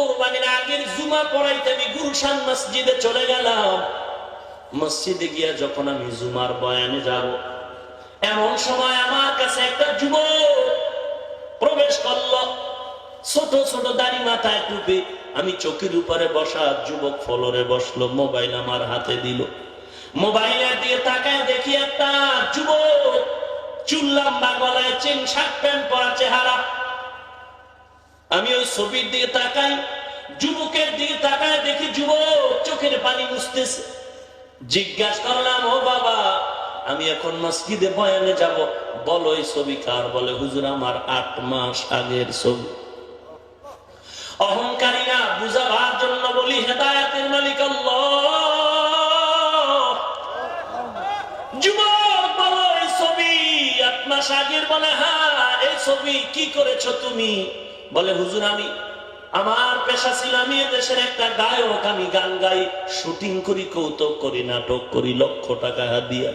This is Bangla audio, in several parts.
কোরবানির আগের জুমা পড়াইতে আমি গুলশান মসজিদে চলে গেলাম। মসজিদে গিয়া যখন আমি জুমার বয়ানে যাব, এমন সময় আমার কাছে একটা যুবক প্রবেশ করল, ছোট ছোট দাড়ি, মাথায় টুপি। আমি চোখের উপরে বসা, যুবক ফ্লোরে বসলো, মোবাইল আমার হাতে দিল। মোবাইলের দিয়ে তাকায় দেখি একটা যুবক, চুল লম্বা, গলায় চেন, শার্ট প্যান্ট পরা চেহারা। আমি ওই ছবির দিকে তাকাই, যুবকের দিকে তাকায় দেখি যুবক চোখের পানি মুছতেছে। জিজ্ঞাসা করলাম, ও বাবা, আমি এখন মসজিদে বয়ানে যাব, বলো এই ছবি কার? বলে, হুজুর, আমার 8 মাস আগের ছবি। অহংকারী না, বুঝাবার জন্য বলি, হেদায়েতের মালিক আল্লাহ। যুবক, বলো এই ছবি 8 মাস আগের? বলে, হ্যাঁ। এই ছবি কি করেছো তুমি? বলে, হুজুর, আমার পেশা ছিল, আমি দেশের একটা গায়ক, আমি গান গাই, শুটিং করি, কৌতুক করি, নাটক করি, লক্ষ টাকা দিয়া।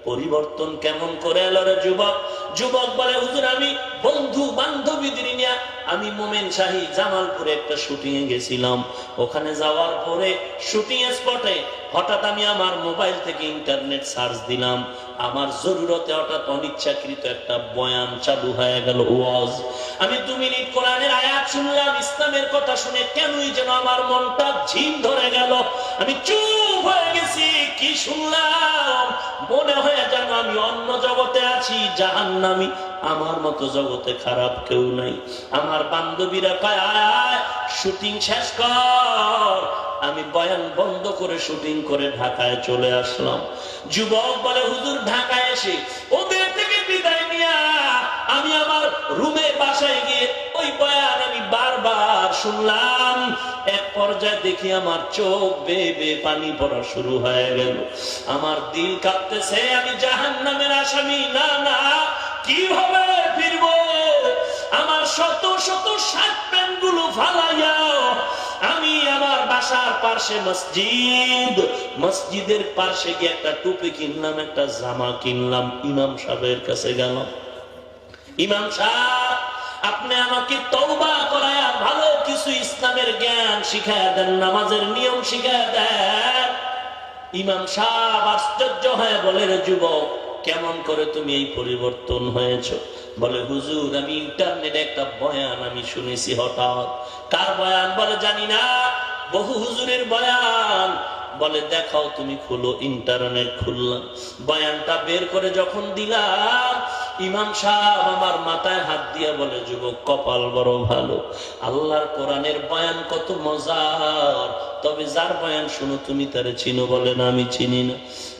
পরিবর্তন কেমন করে এলো রে যুবক? যুবক বলে, হুজুর, আমি বন্ধু বান্ধবীদের নিয়ে আমি মোমেন শাহী জামালপুরে একটা শুটিং এ গেছিলাম। ওখানে যাওয়ার পরে শুটিং স্পটে হঠাৎ আমি আমার মোবাইল থেকে ইন্টারনেট সার্চ দিলাম, আমার জরুরতে হঠাৎ অনিচ্ছাকৃত একটা বয়ান চালু হয়ে গেল, ওয়াজ। আমি 2 মিনিট কোরআনের আয়াত শুনলাম, ইসলামের কথা শুনে কেনই যেন আমার মনটা ঝিম ধরে গেল। আমি চুপ হয়ে গেছি। কি শুনলাম? মনে হয় যেন আমি অন্য জগতে আছি, জাহান্নামী। আমার মতো জগতে খারাপ কেউ নাই। আমার বান্ধবীরা কয়, আয় শুটিং শেষ কর। আমি বয়ান বন্ধ করে শুটিং করে ঢাকায় চলে আসলাম। যুবক বলে, হুজুর, ঢাকায় এসে ওদের থেকে বিদায় নিয়া আমি আমার রুমে বাসায় গিয়ে ওই বয়ান আমি বারবার শুনলাম। এক পর্যায়ে দেখি আমার চোখ বেয়ে বেয়ে পানি পড়া শুরু হয়ে গেল। আমার দিল কাঁপতেছে, আমি জাহান্নামের আসামি। না না, কিভাবে ফিরবো? আমার শত শত শার্ট প্যান্ট গুলো ফালাইয়া আমি আমার বাসার পাশে মসজিদ, মসজিদের পাশে গিয়ে একটা টুপি কিনলাম, একটা জামা কিনলাম, ইমাম সাহেবের কাছে গেলাম। ইমাম সাহেব, আপনি আমাকে তওবা করায়া ভালো কিছু ইসলামের জ্ঞান শিখায়া দেন, নামাজের নিয়ম শিখায়া দেন। ইমাম সাহেব আশ্চর্য হয়ে বলে, রে যুবক, কেমন করে তুমি এই পরিবর্তন হয়েছো? বলে, হুজুর, আমি ইন্টারনেটে একটা বয়ান আমি শুনেছি হঠাৎ। কার বয়ান? বলে, জানি না, বহু হুজুরের বয়ান। বলে, দেখাও তুমি, খুলো। ইন্টারনেট খুললাম, বয়ানটা বের করে যখন দিলাম, ইমাম সাহেব আমার মাথায় হাত দিয়া বলে, যুবক, কপাল বড় ভালো, আল্লাহর কোরআনের বয়ান কত মজার, তবে যার বয়ান শুনো তুমি তারে চিনো? বলে, না, আমি চিনি না।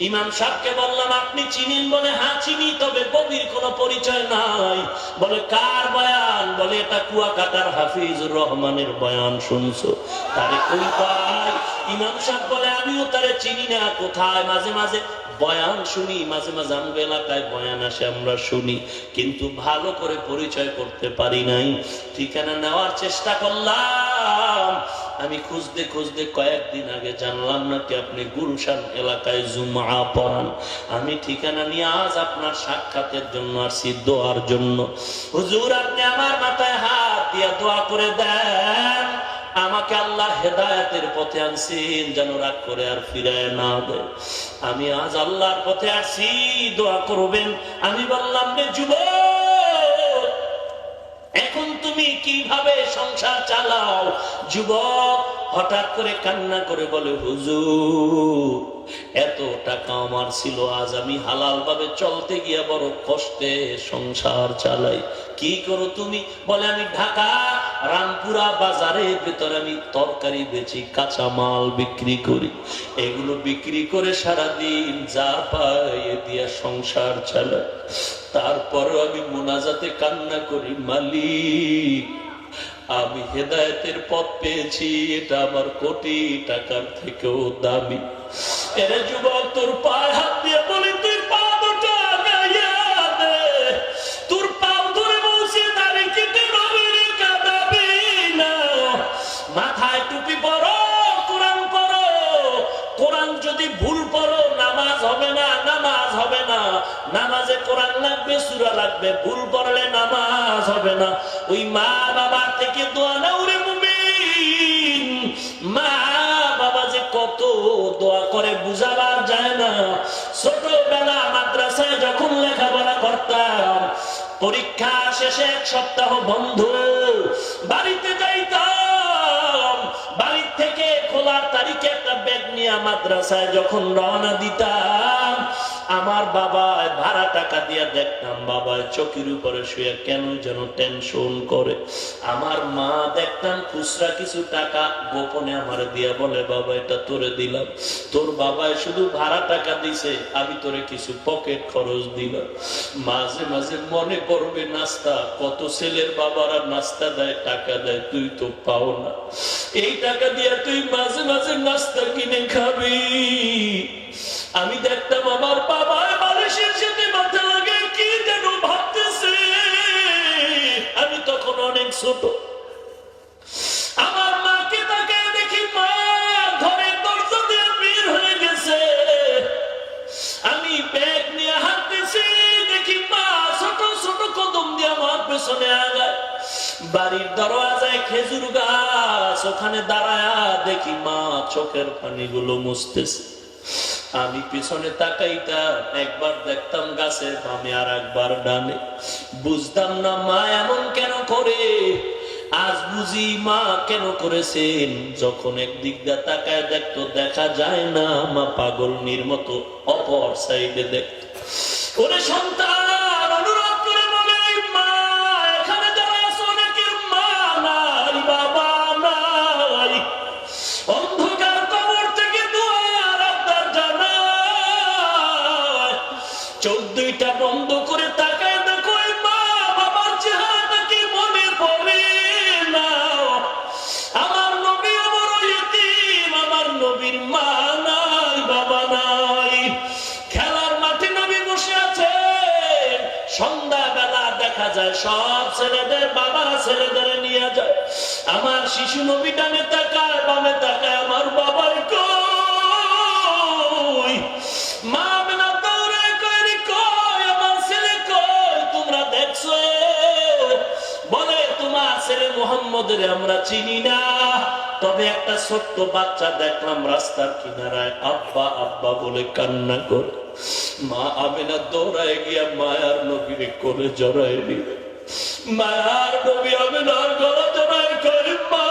ইমাম সাহেবকে বললাম, আপনি চিনেন? বলে, হ্যাঁ চিনি, তবে কবির কোনো পরিচয় নাই। বলে, কার বয়ান? বলে, এটা কুয়াকাটার হাফিজুর রহমানের বয়ান, শুনছো? তারে কই পাই? ইমাম সাহেব বলে, আমিও তারে চিনি না। কোথায়? মাঝে মাঝে বয়ান শুনি, মাঝে মাঝে আমগো এলাকায় বয়ান আসে, আমরা শুনি, কিন্তু ভালো করে পরিচয় করতে পারি নাই। ঠিকানা নেওয়ার চেষ্টা করলাম। আমি খুঁজতে খুঁজতে কয়েকদিন আগে জানলাম নাকি আপনি গুলশান এলাকায় জুমা পড়ান। আমি ঠিকানা নিয়ে আজ আপনার সাক্ষাতের জন্য আসছি, দোয়ার জন্য। হুজুর, আপনি আমার মাথায় হাত দিয়া দোয়া করে দেন, আমাকে আল্লাহ হেদায়েতের পথে আনছেন, যেন রাগ করে আর ফিরায় না দেয়। আমি আজ আল্লাহর পথে আসছি, দোয়া করবেন। আমি বললাম, রে যুবক, এখন তুমি কিভাবে সংসার চালাও? যুবক হঠাৎ করে কান্না করে বলে, হুজুর, এত টাকা আমার ছিল, আজ আমি হালাল ভাবে চলতে গিয়া বড় কষ্টে সংসার চালাই। কি করো তুমি? বলে, আমি ঢাকা রামপুরা বাজারের ভিতরে আমি তরকারি বেচি, কাঁচা মাল বিক্রি করি, এগুলো বিক্রি করে সারাদিন যা পাই দিয়া সংসার চালাই। তারপরও আমি মোনাজাতে কান্না করি, মালিক, আমি হেদায়েতের পথ পেয়েছি, এটা আমার কোটি টাকার থেকেও দামি। এরে যুবক, তোর পায়ে হাত দিয়ে বলি, তুই পা দুটো গাইয়া দে, তোর পাও ধরে বসে দাঁড়িয়ে কেটে নবীর কাঁদাবি না। মাথায় টুপি পরো, কোরআন পড়ো। কোরআন যদি ভুল পড়ো, নামাজ হবে না, নামাজ হবে না। নামাজে কোরআন লাগবে, সূরা লাগবে, ভুল পড়লে নামাজ হবে না। ওই মা বাবার থেকে দোয়া নাও রে মুমিন। করে বুঝাবার যায় না। ছোটবেলা মাদ্রাসায় যখন লেখাপড়া করতাম, পরীক্ষা শেষে 1 সপ্তাহ বন্ধ, বাড়িতে যাইতাম। বাড়ির থেকে খোলার তারিখে একটা ব্যাগ নিয়ে মাদ্রাসায় যখন রওনা দিতাম, আমার বাবা ভাড়া টাকা দিয়ে দেখতাম বাবা চকির উপরে শুয়ে কেন যেন টেনশন করে। আমার মা দেখতাম খুচরা কিছু টাকা গোপনে আমার দিয়া বলে, বাবা এটা তোরে দিলাম, তোর বাবায় শুধু ভাড়া টাকা দিছে, আমি তোরে কিছু পকেট খরচ দিলাম। মাঝে মাঝে মনে পড়বে নাস্তা, কত ছেলের বাবারা নাস্তা দেয়, টাকা দেয়, তুই তো পাও না, এই টাকা দিয়ে তুই মাঝে মাঝে নাস্তা কিনে খাবি। আমি দেখতাম আমার বাবা বালিশের সাথে মাথা লাগে কি যেন ভাবতেছে। আমি তখন অনেক ছোট। আমার মাকে তাকে দেখি মা ঘরের দরজা দিয়ে বের হয়ে গেছে। আমি ব্যাগ নিয়ে হাঁটতেছি, দেখি মা ছোট ছোট কদম দিয়ে আমার পেছনে আগায়। বাড়ির দরওয়াজায় খেজুর গাছ, ওখানে দাঁড়ায়া দেখি মা চোখের পানিগুলো মুছতেছে। আমি পিছনে তাকাইতাম, একবার দেখতাম গাছের বামে আর একবার ডানে। বুঝতাম না মা এমন কেন করে। আজ বুঝি মা কেন করেছেন। যখন একদিক দিয়ে তাকায় দেখতো, দেখা যায় না, মা পাগলনির মতো অপর সাইডে দেখতো। ওরে সন্তান অনুরোধ করে বলে, মা এখানে যারা আছে অনেকের মা নাই, বাবা নাই। অন্ধকার কবর থেকে দুয়ার আবদার জানায়। চোখ দুইটা বন্ধ করে তাকায় দেখো, মা বাবার চেহারাটা কি মনে পড়ে না। আমার নবী আমার ইতিম, আমার নবীর মা নাই, বাবা নাই। খেলার মাঠে নবী বসে আছে। সন্ধ্যাবেলা দেখা যায় সব ছেলেদের বাবারা ছেলেদের নিয়ে যায়। আমার শিশু নবী ডানে তাকায়, বামে তাকায়, আমার বাবার কই। মা মেনা দৌড়ে কই, কই আমার ছেলে কই, তোমরা দেখছো? বলে, তোমার ছেলে মুহাম্মদের আমরা চিনি না, তবে একটা ছোট্ট বাচ্চা দেখলাম রাস্তার কিনারায় আব্বা আব্বা বলে কান্না করে। মা আমিনা দৌড়ায় গিয়া মায়ার নবীরে করে জড়ায় দিবে। মায়ার নবী আমিনার গলা জড়ায় করে, মা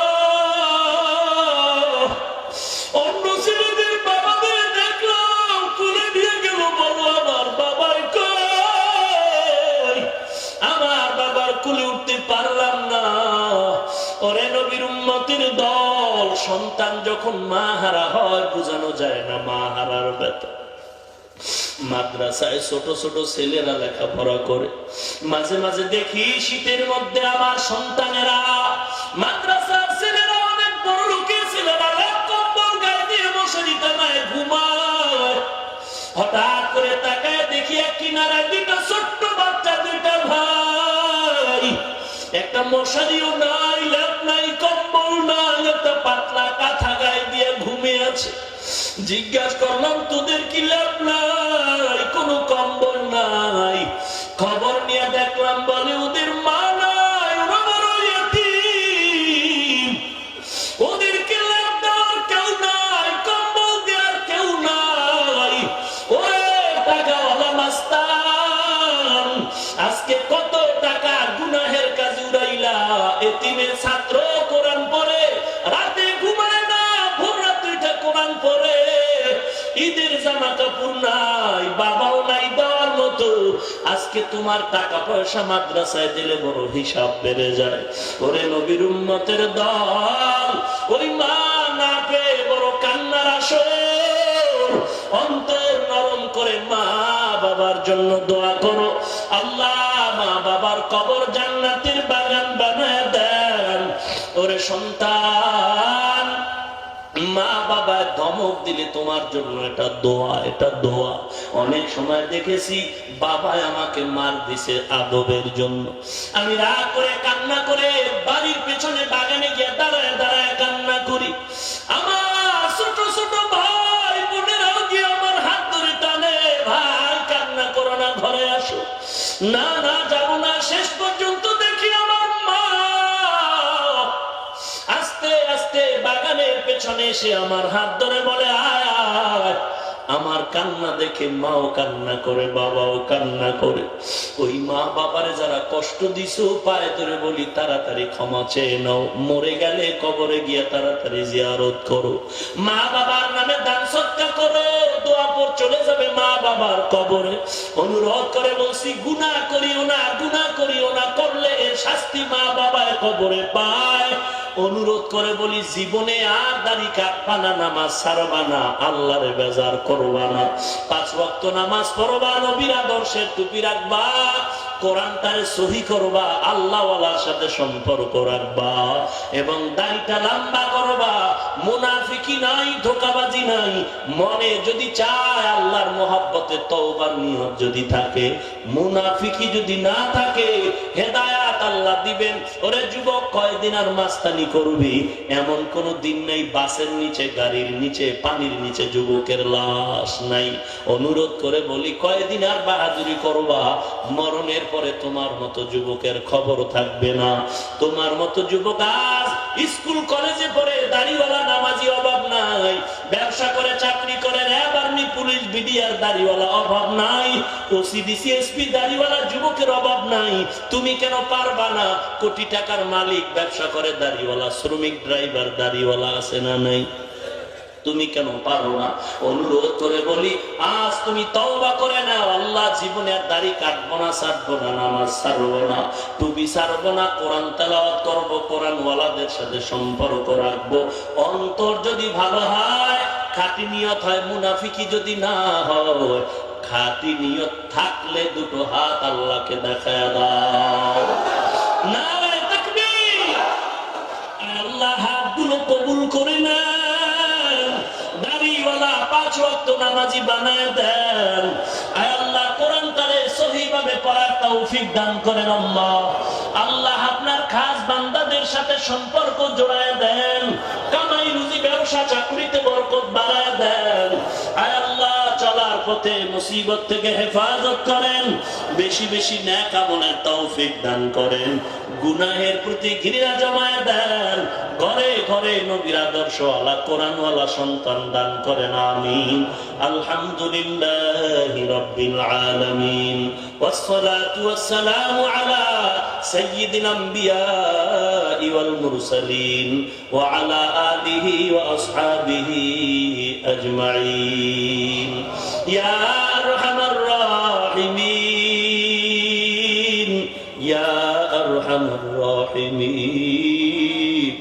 অন্য ছেলেদের বাবাদের দেখলাম কুলে নিয়ে গেল, বলো আমার বাবার কই। আমার বাবার কুলে উঠতে পারলাম না। ওরে নবীর উম্মতের দল, সন্তান যখন মা হারা হয় বোঝানো যায় না মা হারার ব্যথা। মাদ্রাসায় ছোট ছোট ছেলেরা লেখাপড়া করে। মাঝে মাঝে দেখি শীতের মধ্যে আমার সন্তানেরা, মাদ্রাসার ছেলেরা, অনেক বড় লোকের ছেলেরা কম্বল গায়ে দিয়ে মশারি টানায় ঘুমায়। হঠাৎ করে তাকায় দেখি এক কিনারায় দুইটা ছোট্ট বাচ্চা, দুইটা ভাই। একটা মশারিও নাই, লেপ নাই, কম্বল নাই, একটা পাতলা কাঁথা গায়ে দিয়ে ঘুমিয়ে আছে। জিজ্ঞাসা করলাম, তোদের কি লেপ নাই, কোনো কম্বল নাই? খবর নিয়ে দেখলাম বলে ওদের মা নাই, ওরা বড় ইতিম। ওদেরকে লেপ দেওয়ার কেউ নাই, কম্বল দেওয়ার কেউ নাই। ওরে টাকাওয়ালা মাস্তান, আজকে কত টাকা গুনাহের কাজে উড়াইলা। এতিমের ছাত্র কোরআন পড়ে, রাতে ঘুমায় না, ভোর রাত্রিটা কোরআন পড়ে। ঈদের জামা কাপড় নাই, বাবাও নাই দেওয়ার মতো। আজকে তোমার টাকা পয়সা মাদ্রাসায় দিলে বড় হিসাব বেড়ে যায়। ওরে নবীর উম্মতের দল, ওই মা না পেয়ে বড় কান্নার আসর। অন্তর নরম করে মা বাবার জন্য দোয়া করো, আল্লাহ মা বাবার কবর জান্নাতের বাগান বানায় দেন। ওরে সন্তান, মা বাবা ধমক দিলে তোমার জন্য এটা দোয়া, এটা দোয়া। অনেক সময় দেখেছি বাবাই আমাকে মার দিছে আদবের জন্য। আমি রাগ করে কান্না করে বাড়ির পেছনে বাগানে গিয়ে দাঁড়ায় দাঁড়ায় কান্না করি। আমার ছোট ছোট ভাই বোনেরাও গিয়ে আমার হাত ধরে টানে, ভাই কান্না করো না, ঘরে আসো। না না, যাবো না। শেষ পর্যন্ত দেখি আমার মা আস্তে আস্তে আস্তে বাগানের পেছনে এসে আমার হাত ধরে বলে আয় আয়। আমার কান্না দেখে মাও কান্না করে, বাবাও কান্না করে। ওই মা বাবারে যারা কষ্ট দিছো পায়ে ধরে বলি তাড়াতাড়ি ক্ষমা চেয়ে নাও, মরে গেলে কবরে গিয়া তাড়াতাড়ি জিয়ারত করো, মা বাবার নামে দান সদকা করো, দোয়া পর চলে যাবে মা বাবার কবরে। অনুরোধ করে বলছি গুনাহ করিও না, গুনাহ করিও না, করলে এর শাস্তি মা বাবায় কবরে পায়। অনুরোধ করে বলি জীবনে আর দাড়ি কাটবা না, নামাজ ছাড়বা না, আল্লাহরে বেজার করবা না, 5 ওয়াক্ত নামাজ পড়বা, নবীর আদর্শের টুপি রাখবা, কোরআনটারে সহি করবা, আল্লাহওয়ালার সাথে সম্পর্ক রাখবা এবং দাড়িটা লম্বা করবা। মুনাফিকি নাই, ধোঁকাবাজি নাই। মনে যদি চায় আল্লাহর মহব্বতে তওবার নিয়ত যদি থাকে, মুনাফিকি যদি না থাকে, হেদায়াত আল্লাহ দিবেন। ওরে যুবক, কয়দিন আর মাস্তানি করবি? এমন কোন দিন নেই বাসের নিচে, গাড়ির নিচে, পানির নিচে যুবকের লাশ নাই। অনুরোধ করে বলি কয়দিন আর বাহাদুরি করবা? মরণের পরে তোমার মতো যুবকের খবর থাকবে না। তোমার মতো যুবক আজ স্কুল কলেজে পড়ে দাড়িওয়ালা নামাজি অভাব নাই, ব্যবসা করে চাকরি করে, র্যাব আর্মি পুলিশ বিডিআর দাড়িওয়ালা অভাব নাই, ওসিডিসি এসপি দাড়িওয়ালা যুবকের অভাব নাই। তুমি কেন পারবা না? কোটি টাকার মালিক ব্যবসা করে দাড়িওয়ালা, শ্রমিক ড্রাইভার দাড়িওয়ালা আছে না নাই? তুমি কেন পারো না? অনুরোধ করে বলি আজ তুমি তওবা করে নাও। আল্লাহ জীবনে আর দাড়ি কাটবো না, ছাড়বো না, নামাজ ছাড়বো না, টুপি ছাড়বো না, কোরআন তেলাওয়াত করবো, কোরআন ওয়ালাদের সাথে সম্পর্ক রাখবো। অন্তর যদি ভালো হয়, খাঁটি নিয়ত হয়, মুনাফিকি যদি না হয়, খাঁটি নিয়ত থাকলে দুটো হাত আল্লাহকে দেখায় দাও। নারে তাকবীর! আল্লাহ হাতগুলো কবুল করে না, দাড়িওয়ালা 5 ওয়াক্ত নামাজি বানায় দেন। আয় আল্লাহ, কোরআনটারে সহিভাবে পড়ার তৌফিক দান করেন আল্লাহ। আল্লাহ আপনার খাস বান্দাদের সাথে সম্পর্ক জোড়ায় দেন, কামাই রুজি ব্যবসা চাকরিতে বরকত বাড়ায় দেন। আয় আল্লাহ, চলার পথে মুসিবত থেকে হেফাজত করেন, বেশি বেশি নেক আমলের তৌফিক দান করেন, গুনাহের প্রতি ঘৃণা জমায় দেন, ঘরে ঘরে নবীর আদর্শওয়ালা কোরআনওয়ালা সন্তান দান করেন, আমিন। আলহামদুলিল্লাহি রাব্বিল আলামিন, ওয়াসসালাতু ওয়াসসালামু আলা সাইয়্যিদিল আমবিয়াই ওয়াল মুরসালিন ওয়া আলা আলিহি ওয়া আসহাবিহি আজমাইন। ইয়া আরহামার রাহিমিন, ইয়া আরহামার রাহিমিন,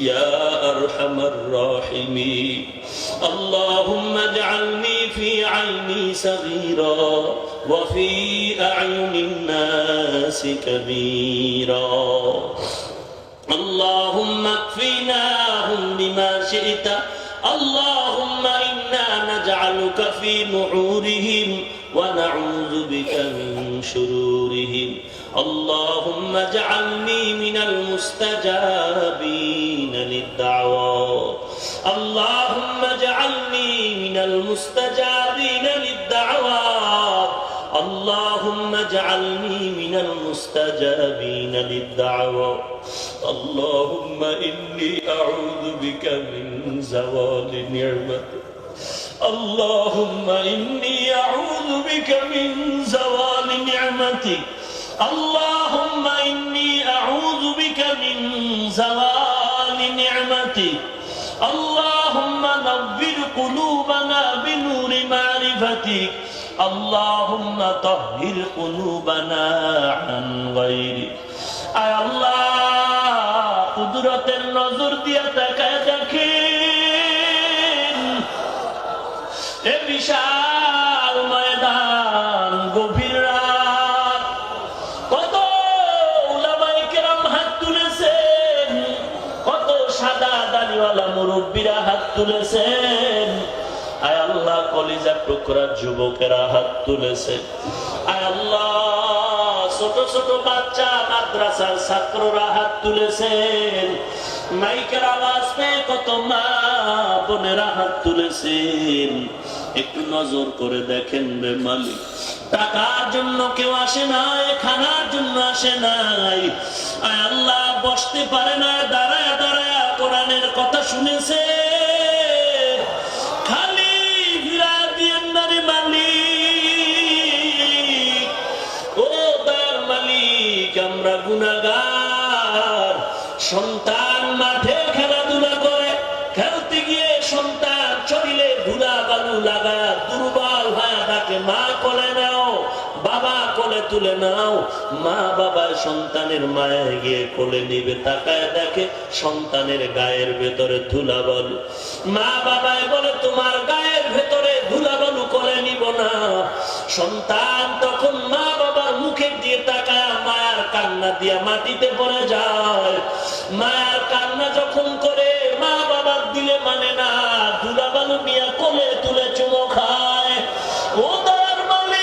ইয়া আরহামার রাহিমিন। اللهم اجعلني في عيني صغيرا وفي أعين الناس كبيرا. اللهم اكفناهم بما شئت. اللهم إنا نجعلك في نحورهم ونعوذ بك من شرورهم. اللهم اجعلني من المستجابين للدعوات. اللهم اجعلني من المستجابين للدعوات. اللهم اجعلني من المستجابين للدعوات. اللهم إني أعوذ بك من زوال نعمتك. اللهم إني أعوذ بك من زوال نعمتك. اللهم إني أعوذ بك من زوال نعمتك. اللهم نور قلوبنا بنور معرفتك. اللهم طهر قلوبنا عن غيرك. আয় আল্লাহ, কুদরতের নজর দিয়া তাকায় দেখেন এ বিশাল ময়দান, গভীর রাত, কত উলামায়ে কেরাম হাত তুলেছেন, কত সাদা দাড়িওয়ালা মুরব্বীরা হাত তুলেছেন। আয় আল্লাহ, কলিজার টুকরা যুবকেরা হাত তুলেছে। আয় আল্লাহ, ছোট ছোট বাচ্চা মাদ্রাসার ছাত্ররা হাত তুলেছেন। মাইকের আওয়াজ পেয়ে কত মা বোনেরা হাত তুলেছেন। একটু নজর করে দেখেন রে মালিক, টাকার জন্য কেউ আসে নাই, খানার জন্য আসে নাই। আয় আল্লাহ, বসতে পারে না, দাঁড়ায় দাঁড়ায় কোরআনের কথা শুনেছে খালি ফিরা দিয়েন না রে মালিক। ও দয়ার মালিক, আমরা গুনাহগার। সন্তান মাঠে খেলাধুলা করে, খেলতে গিয়ে সন্তান শরীরে ধুলা বালু লাগা দুর্বল হয়ে থাকে। মা কোলে নাও, বাবা কোলে তুলে নাও। মা বাবার সন্তানের মায়ের গিয়ে কোলে নিবে, তাকায় দেখে সন্তানের গায়ের ভেতরে ধুলা বালু। মা বাবায় বলে তোমার গায়ের ভেতরে ধুলা বালু কোলে নিব না। সন্তান তখন মা বাবার মুখের দিয়ে তাকায় মায়ের কান্না দিয়া মাটিতে পড়ে যায়। মায়ের কান্না যখন করে মা বাবার দিলে মানে না, ধুলা বালু নিয়ে কোলে তুলে চুমো খায়। ও দয়ার মালিক,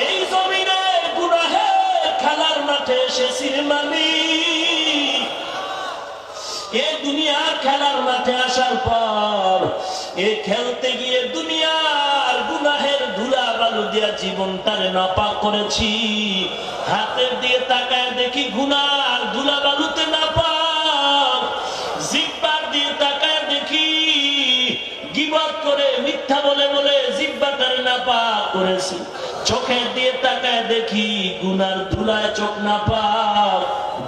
এই জমিনে গুনাহে খেলার মাঠে এসেছি মালিক। এই দুনিয়ার খেলার মাঠে আসার পর এ খেলতে গিয়ে দুনিয়ার গুনাহের ধুলা বালু দিয়া জীবনটারে নাপাক করেছি। হাতের দিয়ে তাকায় দেখি গুনার ধুলা বালুতে নাপাক। জিহ্বার দিয়ে তাকায় দেখি গীবত করে মিথ্যা বলে বলে জিহ্বাটারে নাপাক করেছি। চোখের দিয়ে তাকায় দেখি গুনার ধুলায় চোখ নাপাক।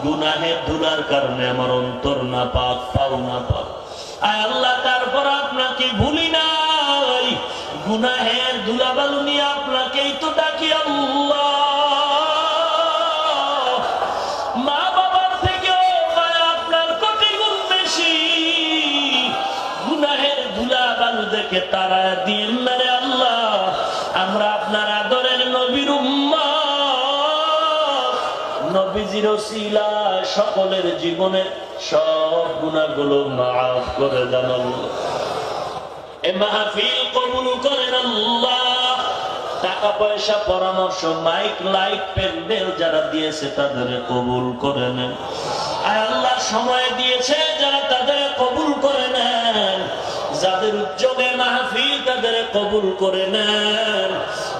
গুনাহের ধুলার কারণে আমার অন্তর নাপাক, পাও নাপাক। আয় আল্লাহ, তারপর আপনাকে ভুলি নাই। গুনাহের ধুলা বালু নিয়ে আপনাকেই তো ডাকি আল্লাহ। মা বাবার থেকে আপনার কোটি গুণ বেশি। গুনাহের ধুলা বালু দেখে তারা দিন না রে আল্লাহ। আমরা আপনার আদরের নবীর উম্মত, নবীজির ওসিলায় সকলের জীবনে সব গুনাহগুলো মাফ করে দেন আল্লাহ। এ মাহফিল কবুল করেন আল্লাহ। টাকা পয়সা, পরামর্শ, মাইক, লাইট, প্যান্ডেল যারা দিয়েছে তাদের কবুল করে নেন। আয় আল্লাহ, সময় দিয়েছে যারা তাদের কবুল করে নেন। যাদের উদ্যোগে মাহফিল তাদের কবুল করে নেন।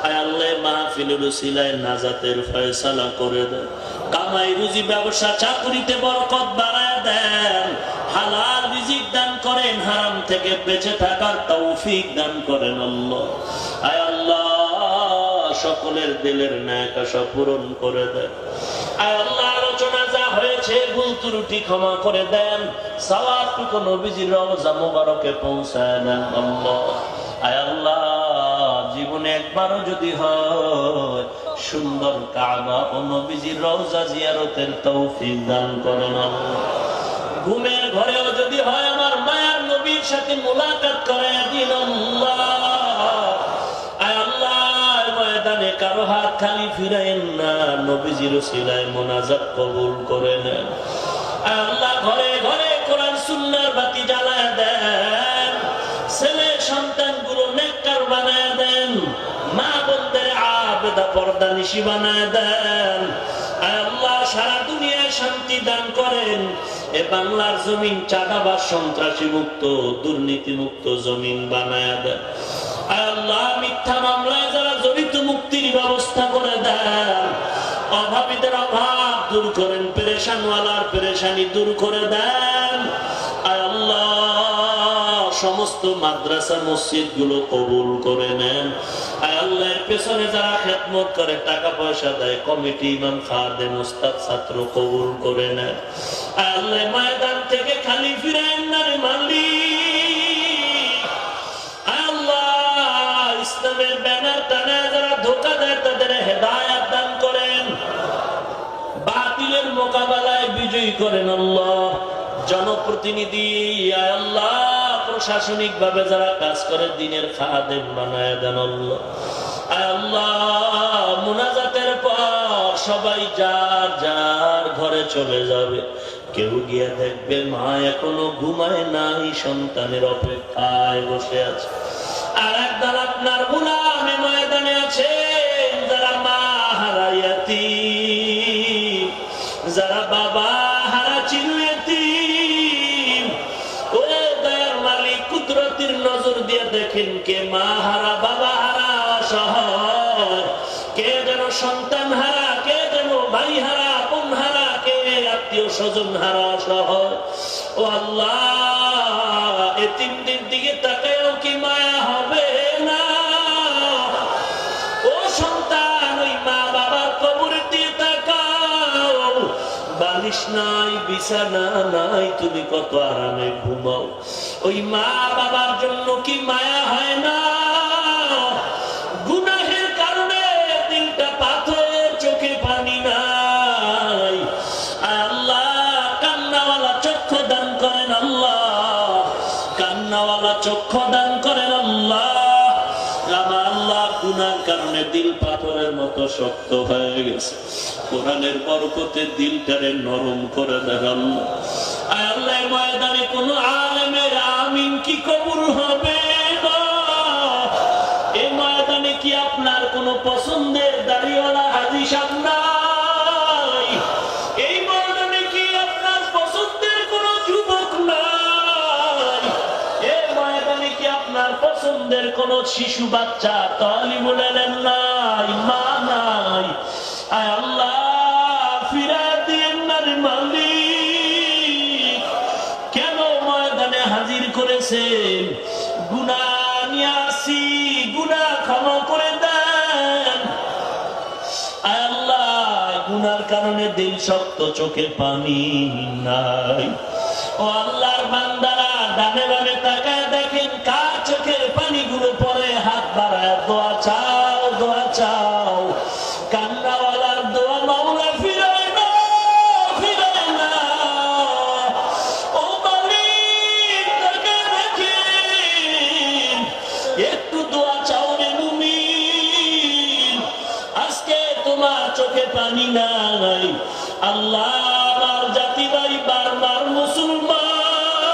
আয় আল্লাহ, মাহফিলের উসিলায় নাজাতের ফয়সালা করে দেন। কামাই রুজি, ব্যবসা, চাকরিতে বরকত বাড়ায় দেন। হালাল রিজিক দান করেন, হারাম থেকে বেঁচে থাকার তৌফিক দান করেন আল্লাহ। আয় আল্লাহ, সকলের দিলের ন্যাক আশা পূরণ করে দেন। আয় আল্লাহ, আলোচনা যা হয়েছে ভুল ত্রুটি ক্ষমা করে দেন। সওয়াবটুকু নবীজির রওজা মুবারকে পৌঁছায় দেন আল্লাহ। আয় আল্লাহ, জীবনে একবারও যদি হয় সুন্দর কাবা ও নবীজির রওজা জিয়ারতের তৌফিক দান করেন আল্লাহ। ঘুমের ঘরেও যদি হয় আমার মায়ার নবীর সাথে মুলাকাত করে দিন আল্লাহ। আয় আল্লাহ, ময়দানে কারো হাত খালি ফিরাইন না, নবীজির ওসিলায় মোনাজাত কবুল করে নেন। আয় আল্লাহ, ঘরে ঘরে কোরআন সুন্নাহর বাতি জ্বালায় দেন। ছেলে সন্তানগুলো নেককার বানায় দেন। মা বোনদের আবেদা পর্দা নিশি বানায় দেন। আয় আল্লাহ, সারা দুনিয়ায় শান্তি দান করেন। এ বাংলার জমিন চাঁদাবাজ, সন্ত্রাসী মুক্ত, দুর্নীতি মুক্ত জমিন বানায় দেন। আয় আল্লাহ, মিথ্যা মামলায় যারা জড়িত মুক্তির ব্যবস্থা করে দেন। অভাবীদের অভাব দূর করেন, পেরেশানওয়ালার পেরেশানি দূর করে দেন। আয় আল্লাহ, সমস্ত মাদ্রাসা মসজিদ গুলো কবুল করে নেন। আয় আল্লাহ, পেছনে যারা খেদমত করে, টাকা পয়সা দেয়, কমিটি, ইমাম, খাদেম, উস্তাদ, ছাত্র কবুল করে নেন। আয় আল্লাহ, ময়দান থেকে খালি ফিরায়েন না রে মালিক। আয় আল্লাহ, ইসলামের ব্যানার টানায় যারা ধোঁকা দেয় তাদের হেদায়েত দান করেন। বাতিলের মোকাবেলায় বিজয়ী করেন আল্লাহ। জনপ্রতিনিধি আয় আল্লাহ, প্রশাসনিক ভাবে যারা কাজ করে দিনের খাদেম বানায় দেন আল্লাহ। আয় আল্লাহ, মুনাজাতের পর সবাই যার যার ঘরে চলে যাবে। কেউ গিয়ে দেখবে মা এখনো ঘুমায় নাই, সন্তানের অপেক্ষায় বসে আছে। আর একদল আপনার গোলামে ময়দানে আছে যারা মা হারাইয়াতি, যারা বাবা হারা চিরুয়াতি। ও দয়ার মালিক, কুদরতের নজর দিয়ে দেখেন কে মা হারা, বাবা হারা, অসহায়, কে যেন সন্তান হারা, কে যেন ভাই হারা, বোন হারা, থাকে আত্মীয় স্বজন হারা সহ। ও আল্লাহ, এতিমদের দিকে তাকায়ও কি মায়া হবে না? ও সন্তান, ওই মা বাবার কবরের দিকে তাকাও। বালিশ নাই, বিছানা নাই, তুমি কত আরামে ঘুমাও। ওই মা বাবার জন্য কি মায়া হয় না? গুনাহের কারণে দিলটা পাথর, চোখে পানি নাই। আল্লাহ, কান্নাওয়ালা চক্ষু দান করেন আল্লাহ, কান্নাওয়ালা চক্ষু দান করেন আল্লাহ। আমার আল্লাহ, গুনার কারণে দিল পাথরের মতো শক্ত হয়ে গেছে, কোরআনের বরকতে দিলটারে নরম করে দেন আল্লাহ। আল্লাহ, ময়দানে কোন আলেমের আমিন কি কবুল হবে না? এই ময়দানে কি আপনার কোন পছন্দের দাড়িওয়ালা হাজী সাহেব নাই? এই ময়দানে কি আপনার পছন্দের কোন যুবক নাই? এই ময়দানে কি আপনার পছন্দের কোন শিশু বাচ্চা তালিবুল ইলম নাই, মা নাই? আয় আল্লাহ, ফিরা দিন না রে মালিক। কেন ময়দানে হাজির করেছেন? গুনাহ নিয়ে আসি, গুনাহ ক্ষমা করে দেন। আয় আল্লাহ, গুনার কারণে দিল শক্ত, চোখে পানি নাই। ও আল্লাহর বান্দারা, ডানে বামে তাকায় দেখেন কার চোখের পানিগুলো পড়ে। হাত বাড়ায় দোয়া চাও, দোয়া চাও। কান্নাওয়ালার দোয়া মাওলা ফিরায় না, ফিরায় না। ও মালিক, তাকায় দেখেন, একটু দোয়া চাও রে মুমিন। আজকে তোমার চোখে পানি নাই। আল্লাহ, আমার জাতি ভাই বারবার মুসলমান,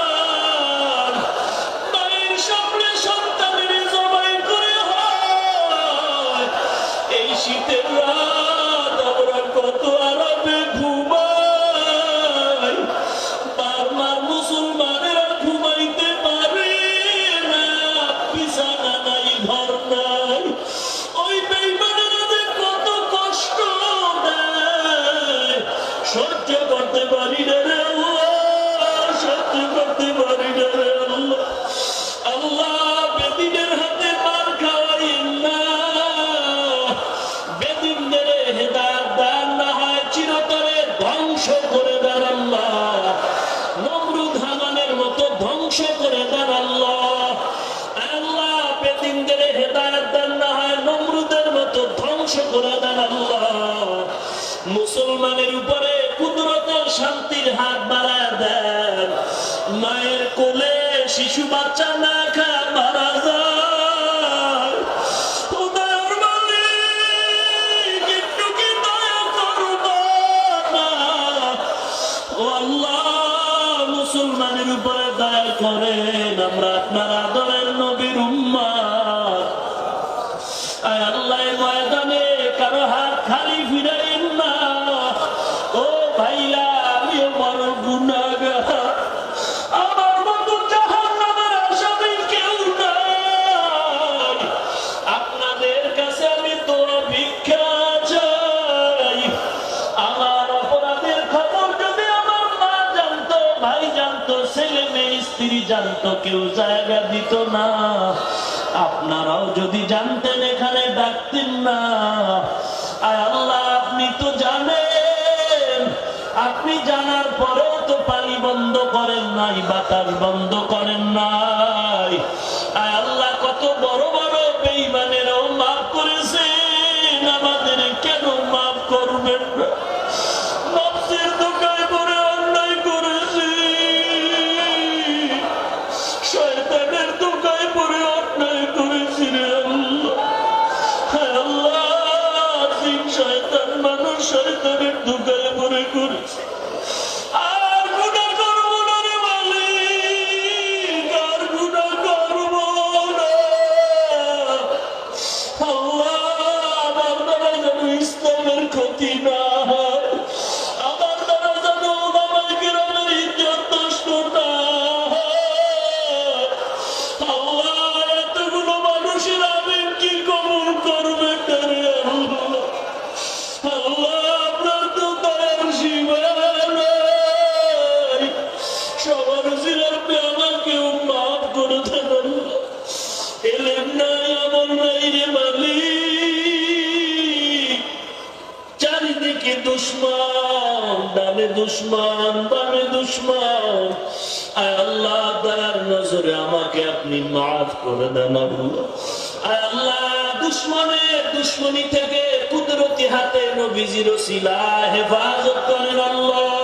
মায়ের সামনে সন্তানের জবাই করে হয়। এই শীতের রাত আমরা কত আরামে ঘুমাই, বারবার মুসলমানেরা ঘুমাইতে পারে না, বিছানা নাই, ঘর নাই। ওই বেঈমানেরা যে কত কষ্ট দেয়, সহ্য করতে পারি না রে আল্লাহ, সহ্য করতে পারি না রে আল্লাহ। আল্লাহ, বেদিনের হাতে মার খাওয়াইন না, বেদিনদের হেদায়েত দান না হয় চিরতরে ধ্বংস করে দেন আল্লাহ। নমরুদ হামানের মতো ধ্বংস করে দেন আল্লাহ। আল্লাহ, বেদিনদের হেদায়েত দান না হয় নমরুদের মতো ধ্বংস করে দেন আল্লাহ। মুসলমানের উপরে কুদরতের শান্তির হাত বাড়ায় দেন। মায়ের কোলে শিশু বাচ্চা না খায় মারা যায়। খোদার মালিক, একটু কি দয়া করবেন না? ও আল্লাহ, মুসলমানের উপরে দয়া করেন। আমরা আপনার আদরের নবীর উম্মত। আয় আল্লাহ, ময়দানে কারো হাত খালি ফিরাইন না। ও ভাইরা, আমিও বড় গুনাহগার, আমার মতো জাহান্নামের আসামি কেউ নাই। আপনাদের কাছে আমি দোয়া ভিক্ষা চাই। আমার অপরাধের খবর যদি আমার মা জানতো, ভাই জানতো, ছেলে মেয়ে স্ত্রী জানতো, কেউ জায়গা দিত না। আপনারাও যদি জানতেন, এখানে ডাকতেন না। আয় আল্লাহ, আপনি তো জানেন। আপনি জানার পরেও তো পানি বন্ধ করেন নাই, বাতাস বন্ধ করেন নাই। আয় আল্লাহ, কত বড় বড় বেঈমানেরাও মাফ করেছেন, আমাদের কেন মাফ করবেন না? নফসের দোকায় পড়ে অন্যায় করেছি, শয়তানের দোকায় পড়ে অন্যায় করেছি রে আল্লাহ। হ্যাঁ আল্লাহ, জিন শয়তান মানুষ শয়তানের দোকায় পড়ে করেছি। আর গুনাহ করবো না রে মালিক, আর ডানে দুশ্মন বামে দুশ্মন, আয় আল্লাহ দয়ার নজরে আমাকে আপনি মাফ করে দেন আল্লাহ। আয় আল্লাহ দুশ্মনের দুশ্মনী থেকে কুদরতি হাতে নবীজির ওসিলা হেফাজত করেন আল্লাহ।